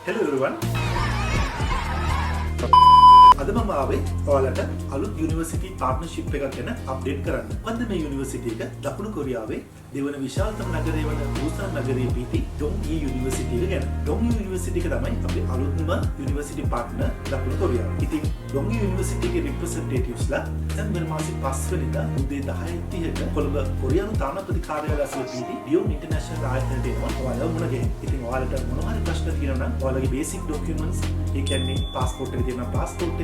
Hello everyone. අද මම ආවේ ඔයාලට අලුත් යුනිවර්සිටි පාර්ට්නර්ෂිප් එකක් ගැන අප්ඩේට් කරන්න. මොකද්ද මේ යුනිවර්සිටි එක? දකුණු කොරියාවේ දෙවන විශාලතම නගරය වන බුසාන් නගරයේ පිහිටි ඩොන්ගී යුනිවර්සිටි එක ගැන. ඩොන්ගී යුනිවර්සිටි එක තමයි අපේ අලුත්ම යුනිවර්සිටි පාර්ට්නර් දකුණු කොරියාව. ඉතින් ඩොන්ගී යුනිවර්සිටි එකේ රිප්‍රසන්ටේටිව්ස්ලා සැප්තැම්බර් මාසේ 5 වෙනිදා උදේ 10:30ට කොළඹ කොරියානු තානාපති කාර්යාලය ඇසළ පිහිටි ඩියෝන් ඉන්ටර්නැෂනල් ආයතනයට එනවා. ඔයාලා මුණ ගැහෙන්න. ඉතින් ඔයාලට මොනවා හරි ප්‍රශ්න තියෙනවා නම් ඔයාලගේ බේසික් ડોකියුමන්ට්ස් ඒ කියන්නේ પાස්පෝර්ට් එක තියෙනවා પાස්පෝර්ට් එකේ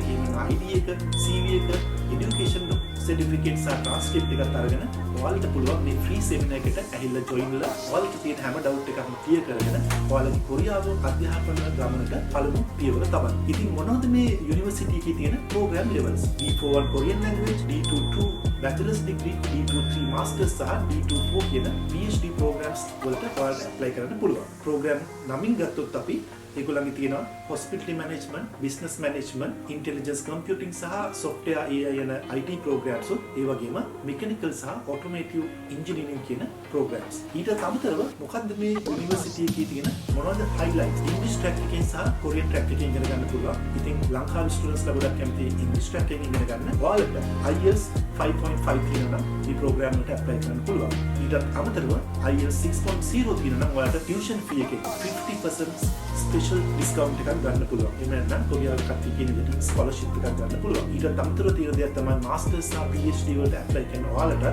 ID එක CV එක education certificate සහ transcript එකත් අරගෙන ඔයාලට පුළුවන් මේ free seminar එකට ඇහිල්ලා join වෙලා ඔයාලට තියෙන හැම doubt එකක්ම clear කරගෙන ඔයාලගේ කොරියාව අධ්‍යාපන ගමනට පළමු පියවර තබන්න. ඉතින් මොනවද මේ යුනිවර්සිටි එකේ තියෙන program levels? D41 Korean language, D22 bachelor's degree, D23 masters සහ D24 කියන PhD programs වලට ඔයාලට apply කරන්න පුළුවන්. program නමින් ගත්තොත් අපි ඒගොල්ලන්ගේ තියෙනවා hospitality management, business management, intelligence computing සහ software AI යන IT programs ඒ වගේම mechanical සහ automotive engineering කියන programs. ඊට අමතරව මොකද්ද මේ යුනිවර්සිටි එකේ තියෙන මොනවද highlights? English track එකෙන් සහ Korean track එකෙන් ඉගෙන ගන්න පුළුවන්. ඉතින් ලංකාවේ students ලා ගොඩක් කැමති English track එකෙන් ඉගෙන ගන්න. ඔයාලට IELTS 5.5 තියෙනවා නම් මේ program එකට apply කරන්න පුළුවන්. ඊට අමතරව IELTS 6.0 තියෙනවා නම් ඔයාලට tuition fee එකේ 50% special discount එකක් ගන්න පුළුවන්. එහෙම නැත්නම් කොරියාවේ කට්ටිය කියන විදිහට scholarship එකක් ගන්න පුළුවන්. ඊට අමතරව තියෙන දෙයක් තමයි masters සහ PhD වලට apply කරන ඔයාලට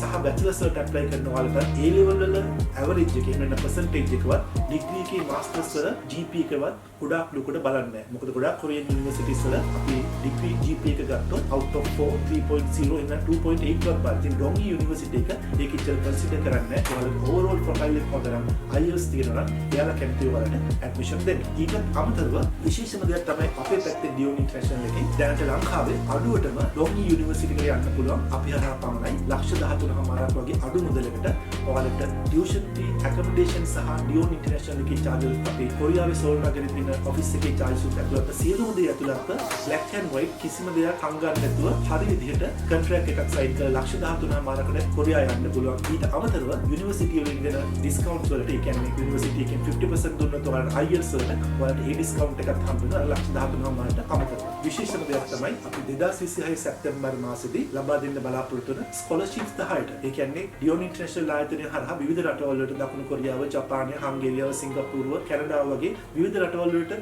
සහ bachelors වලට apply කරන ඔයාලට A level වල average එකේ වෙන percentage එකවත් degree එකේ masters වල GPA එකවත් ගොඩාක් ලොකුට බලන්නේ නැහැ. මොකද ගොඩාක් කොරියන් universities වල අපි degree GPA එක ගත්තොත් out of 4 3.0 එන 2.8 වත් බලන. ඉතින් ඩොන්ගී university එක ඒක ඉච්චර consider කරන්නේ නැහැ. ඔයාලගේ overall profile එක හොදනම් IELTS තියෙනවා නම් එයාලා කැමති ඔයාලට admission දෙන්න. ඊට අමතරව විශේෂම දෙයක් තමයි අපේ පැත්තේ ඩියෝන් ඉන්ටර්නැෂනල් එකේ දැනට ලංකාවේ අඩුවටම ඩොන්ගී යුනිවර්සිටි එකට යන්න පුළුවන්. අපි හරහා පමණයි 13,000ක් වගේ අඩු මුදලකට ඔයාලට tuition fee, accommodation සහ ඩියෝන් ඉන්ටර්නැෂනල් එකේ charges අපේ කොරියාවේ සෝල් නගරේ තියෙන ඔෆිස් එකේ charges ඇතුළත සියලුම දේ ඇතුළත black and white කිසිම දෙයක් හංගන්න නැතුව හරි විදිහට contract එකක් sign කරලා 13,000කට කොරියා යන්න පුළුවන්. ඊට අමතරව යුනිවර්සිටි වලින් දෙන discounts වලට ඒ කියන්නේ යුනිවර්සිටි එකෙන් 50% දුන්නොත් ඔයාලට IELTS ඔයාලට ඒ ඩිස්කවුන්ට් එකක් හම්බ වෙනවා 13,000කට අමතරව. විශේෂම දෙයක් තමයි අපි 2026 සැප්තැම්බර් මාසෙදී ලබා දෙන්න බලාපොරොත්තු වෙන ස්කෝලර්ෂිප්ස් 10ට. ඒ කියන්නේ ඩියෝන් ඉන්ටර්නැෂනල් ආයතනය හරහා විවිධ රටවල් වලට දකුණු කොරියාව, ජපානය, හංගේරියාව, සිංගප්පූරුව, කැනඩාව වගේ විවිධ රටවල් වලට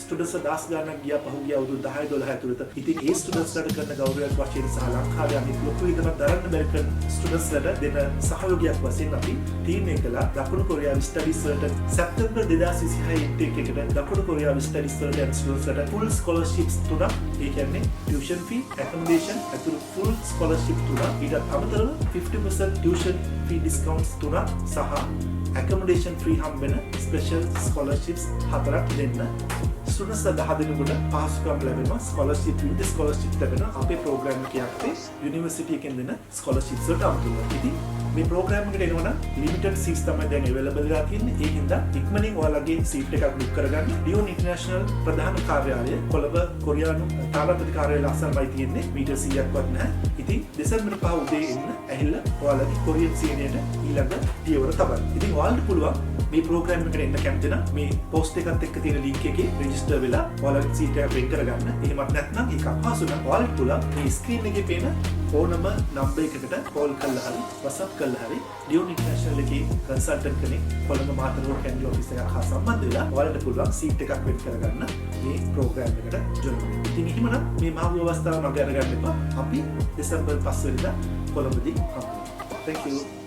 ස්ටුඩන්ට්ස් 10 ගණනක් ගියා පහුගිය අවුරුදු 10 12 ඇතුළත. ඉතින් ඒ ස්ටුඩන්ට්ස් ලාට කරන ගෞරවයක් වශයෙන් සහ ලංකාවේ අනිත් ලොකු විදම දරන්න බැරි කරන ස්ටුඩන්ට්ස් ලාට දෙන සහයෝගයක් වශයෙන් අපි තීරණය කළා දකුණු කොරියාවේ ස්ටඩීස් වලට සැප්තැම්බර් 2026 ඉන්ටේක් එකට දකුණු කොරියාවේ ස්ටඩීස් වලට යන ස්ටුඩන්ට්ස් ලාට full scholarships තුනක් ඒ කියන්නේ tuition fee, accommodation ඇතුළු full scholarship තුනක් ඊට අමතරව 50% tuition fee discounts තුනක් සහ accommodation free හම්බෙන special scholarships 4ක් දෙන්න. ස්ටුඩන්ට්ස් 10 දෙනෙකුට පහසුකම් ලැබෙනවා ස්කෝලර්ෂිප් විවිධ ස්කෝලර්ෂිප් ලැබෙන අපේ ප්‍රෝග්‍රෑම් එකේ යටතේ යුනිවර්සිටි එකෙන් දෙන ස්කෝලර්ෂිප්ස් වලට අමතරව. ඉතින් මේ ප්‍රෝග්‍රෑම් එකට එනවා නම් limited seats තමයි දැන් available වෙලා තියෙන්නේ. ඒ හින්දා ඉක්මනින් ඔයාලගේ සීට් එකක් බුක් කරගන්න. ඩියෝන් ඉන්ටර්නැෂනල් ප්‍රධාන කාර්යාලය කොළඹ කොරියානු තානාපති කාර්යාලය අසල්මයි තියෙන්නේ. මීටර් 100ක්වත් නැහැ. ඉතින් දෙසැම්බර් 5 උදේ එන්න ඇහිල්ලා ඔයාලගේ කොරියන් සීනියට ඊළඟ පියවර තබන්න. ඉතින් ඔයාලට පුළුවන් මේ ප්‍රෝග්‍රෑම් එකට එන්න කැමති නම් මේ පෝස්ට් එකත් එක්ක තියෙන link එකේ register වෙලා ඔයාලගේ සීට් එක වෙන් කරගන්න. එහෙමත් නැත්නම් ඒක අපහසු නම් ඔයාලට පුළුවන් මේ ස්ක්‍රීන් එකේ පේන ඕනම නම්බර් එකකට කෝල් කරලා හරි WhatsApp කරලා හරි ඩියෝන් ඉන්ටර්නැෂනල් එකේ කන්සල්ටන්ට් කෙනෙක් කොළඹ මාතර කැන්ඩි ඔෆිස් එකක් හා සම්බන්ධ වෙලා ඔයාලට පුළුවන් සීට් එකක් වෙන් කරගන්න මේ ප්‍රෝග්‍රෑම් එකට ජොයින් වෙන්න. ඉතින් එහෙමනම් මේ මහඟු අවස්ථාව මග අරගන්න එපා. අපි දෙසැම්බර් 5 වෙනිදා කොළඹදී හම්බ වෙමු. Thank you.